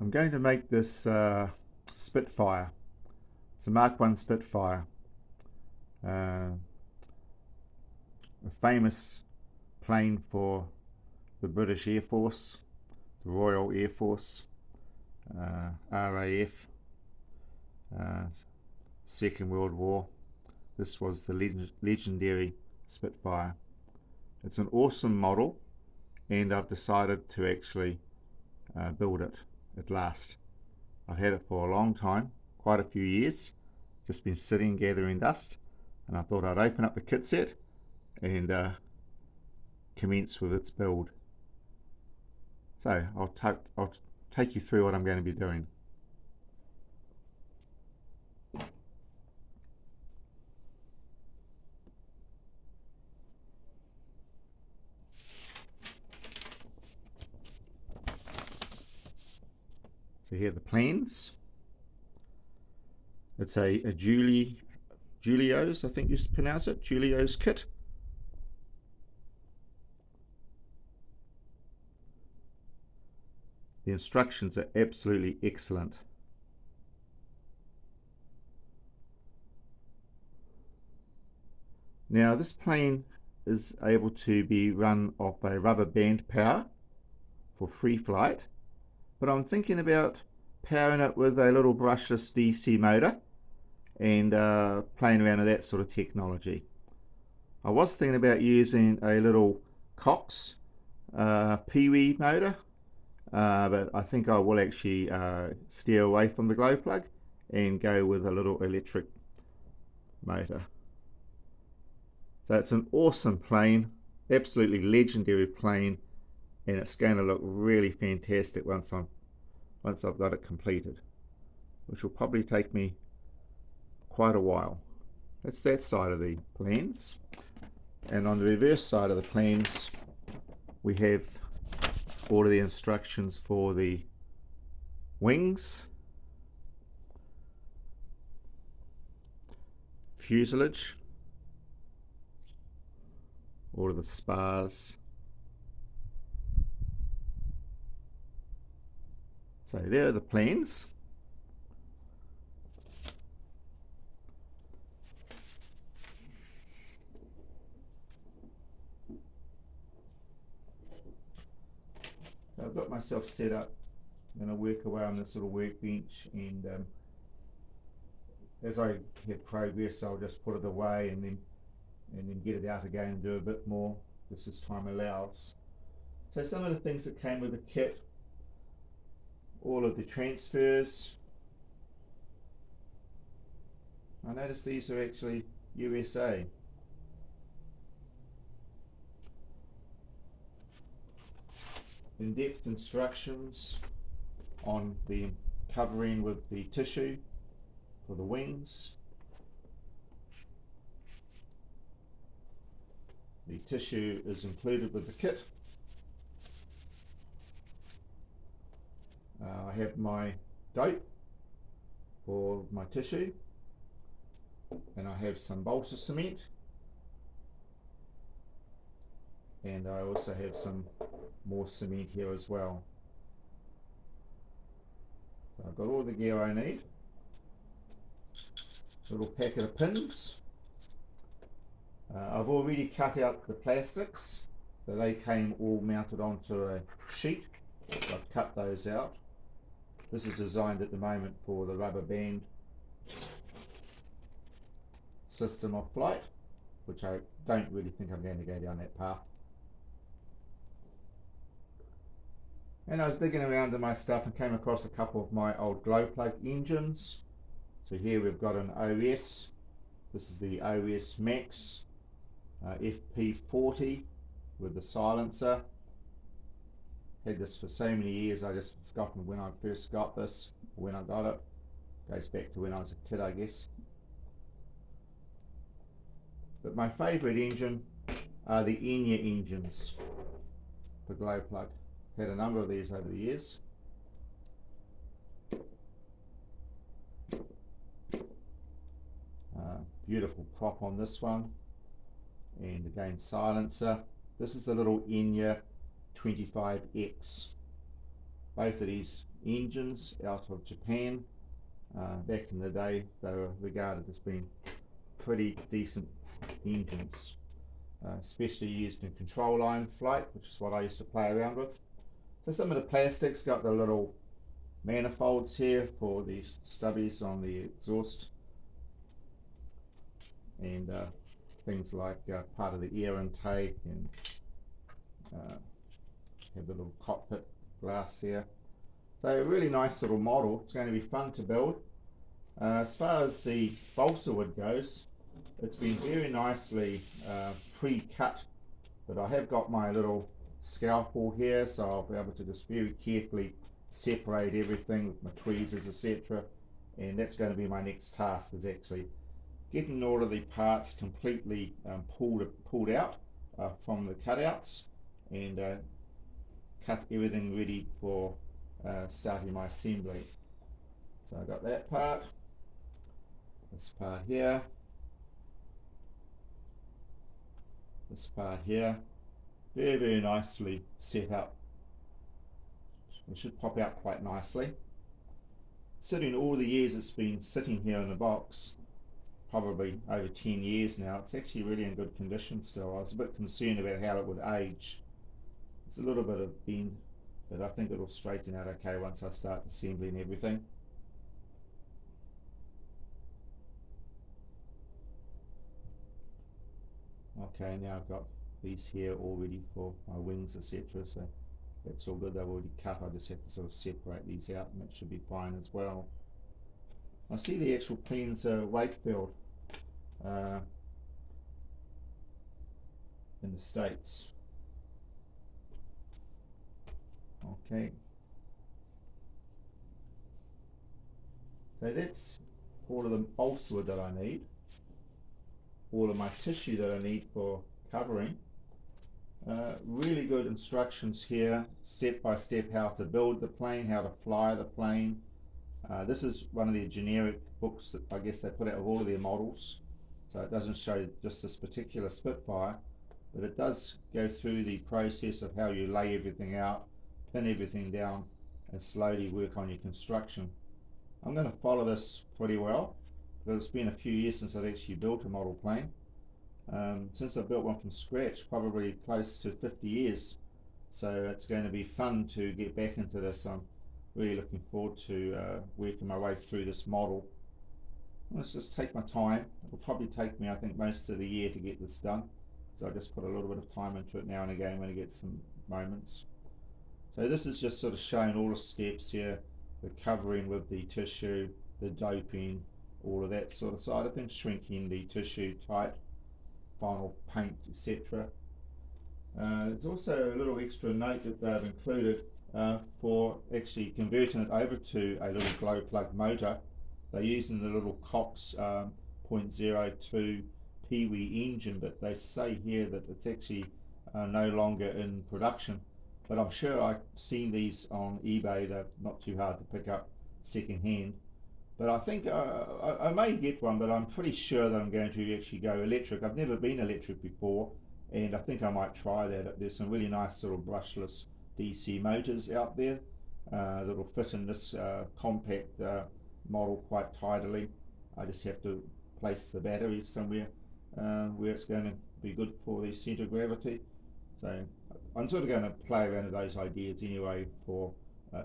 I'm going to make this Spitfire. It's a Mark I Spitfire, a famous plane for the British Air Force, the Royal Air Force, RAF, Second World War. This was the legendary Spitfire. It's an awesome model, and I've decided to actually build it at last. I've had it for a long time, quite a few years, just been sitting gathering dust, and I thought I'd open up the kit set and commence with its build. So I'll take you through what I'm going to be doing. So here are the plans. It's a Julio's, I think you pronounce it, Julio's kit. The instructions are absolutely excellent. Now this plane is able to be run off a rubber band power for free flight, but I'm thinking about powering it with a little brushless DC motor and playing around with that sort of technology. I was thinking about using a little Cox Pee-wee motor, but I think I will actually steer away from the glow plug and go with a little electric motor. So it's an awesome plane, absolutely legendary plane, and it's going to look really fantastic once I've got it completed, which will probably take me quite a while. That's that side of the plans. And on the reverse side of the plans, we have all of the instructions for the wings, fuselage, all of the spars. So there are the plans. I've got myself set up. I'm going to work away on this little workbench, and as I have progress, I'll just put it away and then get it out again and do a bit more just as time allows. So some of the things that came with the kit: all of the transfers. I noticed these are actually USA. In-depth instructions on the covering with the tissue for the wings. The tissue is included with the kit. I have my dope for my tissue, and I have some balsa cement, and I also have some more cement here as well. So I've got all the gear I need. A little packet of pins. I've already cut out the plastics, so they came all mounted onto a sheet. I've cut those out. This is designed at the moment for the rubber band system of flight, which I don't really think I'm going to go down that path. And I was digging around in my stuff and came across a couple of my old glow plug engines. So here we've got an OS. This is the OS Max FP40 with the silencer. Had this for so many years, I just forgotten when I first got this, or when I got it. Goes back to when I was a kid, I guess. But my favourite engine are the Enya engines for glow plug. Had a number of these over the years. Beautiful prop on this one, and again silencer. This is the little Enya 25X. Both of these engines out of Japan. Back in the day, they were regarded as being pretty decent engines, especially used in control line flight, which is what I used to play around with. So some of the plastics got the little manifolds here for the stubbies on the exhaust, and things like part of the air intake, and have the little cockpit glass here. So a really nice little model. It's going to be fun to build. As far as the balsa wood goes, it's been very nicely pre-cut, but I have got my little scalpel here, so I'll be able to just very carefully separate everything with my tweezers, etc. And that's going to be my next task, is actually getting all of the parts completely pulled out from the cutouts, and cut everything ready for starting my assembly. So I got that part, this part here, this part here, very nicely set up. It should pop out quite nicely. Sitting all the years it's been sitting here in the box, probably over 10 years now, it's actually really in good condition still. I was a bit concerned about how it would age. It's a little bit of bend, but I think it'll straighten out okay once I start assembling everything. Okay, now I've got these here all ready for my wings, etc. So that's all good. They've already cut. I just have to sort of separate these out, and that should be fine as well. I see the actual plane's wake build in the States. Okay. So that's all of the balsa wood that I need, all of my tissue that I need for covering. Really good instructions here, step by step, how to build the plane, how to fly the plane. This is one of the generic books that I guess they put out of all of their models, so it doesn't show just this particular Spitfire, but it does go through the process of how you lay everything out, pin everything down, and slowly work on your construction. I'm going to follow this pretty well, because it's been a few years since I've actually built a model plane. Since I built one from scratch, probably close to 50 years, so it's going to be fun to get back into this. I'm really looking forward to working my way through this model. Let's just take my time. It'll probably take me, I think, most of the year to get this done, so I just put a little bit of time into it now and again when I get some moments. So this is just sort of showing all the steps here, the covering with the tissue, the doping, all of that sort of side of things, shrinking the tissue tight, final paint, etc. There's also a little extra note that they've included for actually converting it over to a little glow plug motor. They're using the little Cox 0.02 Pee-wee engine, but they say here that it's actually no longer in production. But I'm sure I've seen these on eBay. They're not too hard to pick up second hand. But I think I may get one, but I'm pretty sure that I'm going to actually go electric. I've never been electric before, and I think I might try that. There's some really nice little brushless DC motors out there that will fit in this compact model quite tidily. I just have to place the battery somewhere where it's going to be good for the centre of gravity. So I'm sort of going to play around with those ideas anyway for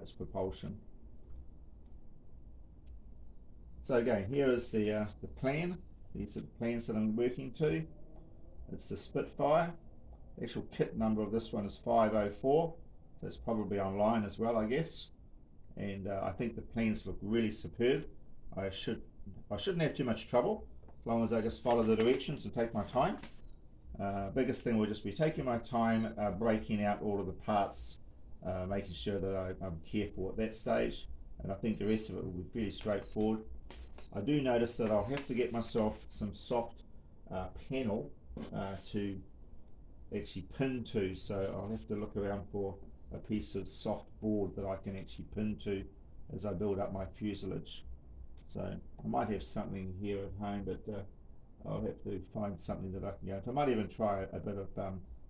its propulsion. So again, here is the plan. These are the plans that I'm working to. It's the Spitfire. The actual kit number of this one is 504. So it's probably online as well, I guess. And I think the plans look really superb. I shouldn't have too much trouble as long as I just follow the directions and take my time. Biggest thing will just be taking my time, breaking out all of the parts, making sure that I'm careful at that stage, and I think the rest of it will be fairly straightforward. I do notice that I'll have to get myself some soft panel to actually pin to, so I'll have to look around for a piece of soft board that I can actually pin to as I build up my fuselage. So I might have something here at home, but I'll have to find something that I can go into. I might even try a bit of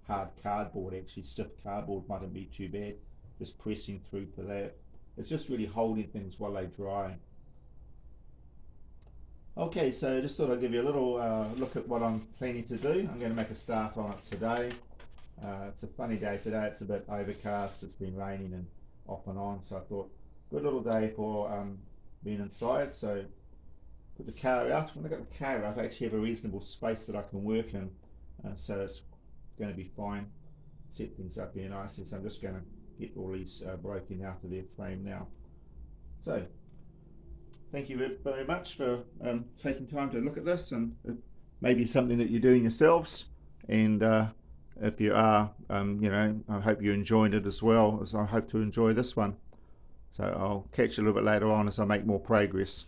hard cardboard, actually. Stiff cardboard mightn't be too bad, just pressing through for that. it's just really holding things while they dry. Okay, so just thought I'd give you a little look at what I'm planning to do. I'm going to make a start on it today. It's a funny day today. It's a bit overcast. It's been raining and off and on, so I thought good little day for being inside. So put the car out. When I got the car out, I actually have a reasonable space that I can work in, so it's going to be fine. Set things up here nicely. So I'm just going to get all these broken out of their frame now. So thank you very much for taking time to look at this, and maybe something that you're doing yourselves. And if you are, I hope you enjoyed it as well as I hope to enjoy this one. So I'll catch you a little bit later on as I make more progress.